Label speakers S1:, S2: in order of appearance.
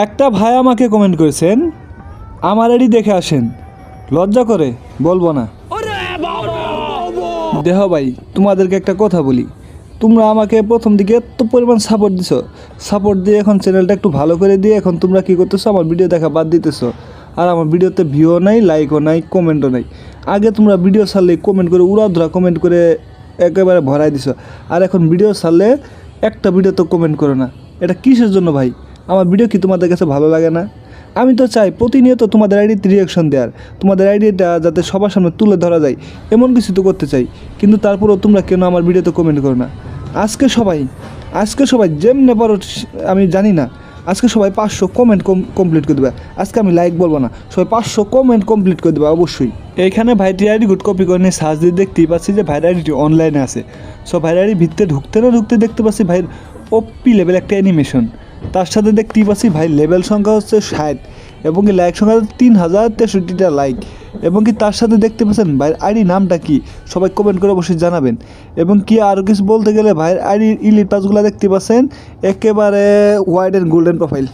S1: একটা ভাই আমাকে কমেন্ট করেছেন, আমার আইডি দেখে আসেন। লজ্জা করে বলবো না। দেহ ভাই, তোমাদেরকে একটা কথা বলি, তোমরা আমাকে প্রথম দিকে এত পরিমাণ সাপোর্ট দিছো, সাপোর্ট দিয়ে এখন চ্যানেলটা একটু ভালো করে দিয়ে এখন তোমরা কী করতেছো, আমার ভিডিও দেখা বাদ দিতেছো। আর আমার ভিডিওতে ভিউও নাই, লাইকও নাই, কমেন্টও নাই। আগে তোমরা ভিডিও ছাড়লে কমেন্ট করে উড়াধুরা কমেন্ট করে একেবারে ভরাই দিছো, আর এখন ভিডিও ছাড়লে একটা ভিডিও তো কমেন্ট করো না। এটা কিসের জন্য ভাই? আমার ভিডিও কি তোমাদের কাছে ভালো লাগে না? আমি তো চাই প্রতিনিয়ত তোমাদের আইডিতে রিয়াকশন দেওয়ার, তোমাদের আইডিটা যাতে সবার সামনে তুলে ধরা যায়, এমন কিছু তো করতে চাই। কিন্তু তারপরেও তোমরা কেন আমার ভিডিওতে কমেন্ট করো না? আজকে সবাই যেমনে পারো, আমি জানি না, আজকে সবাই 500 কমেন্ট কমপ্লিট করে দেবে। আজকে আমি লাইক বলবো না, সবাই 500 কমেন্ট কমপ্লিট করে দেবে অবশ্যই। এইখানে ভাইটি আইডি গুড কপি করে নিয়ে সার্চ দিয়ে দেখতেই পাচ্ছি যে ভাইয়ের আইডিটি অনলাইনে আছে। সো ভাইয়ের আইডি ভিতরে ঢুকতে দেখতে পাচ্ছি ভাইয়ের ওপি লেভেল একটা অ্যানিমেশন। তার সাথে দেখতেই পাচ্ছি ভাই লেভেল সংখ্যা হচ্ছে 60 এবং কি লাইক সংখ্যা 3063টা লাইক। এবং কি তার সাথে দেখতে পাচ্ছেন ভাইয়ের আইডি নামটা কি, সবাই কমেন্ট করে অবশ্যই জানাবেন। এবং কি আরও কিছু বলতে গেলে ভাইয়ের আইডির ইলিট পাসগুলো দেখতে পাচ্ছেন, একেবারে হোয়াইট অ্যান্ড গোল্ডেন প্রোফাইল।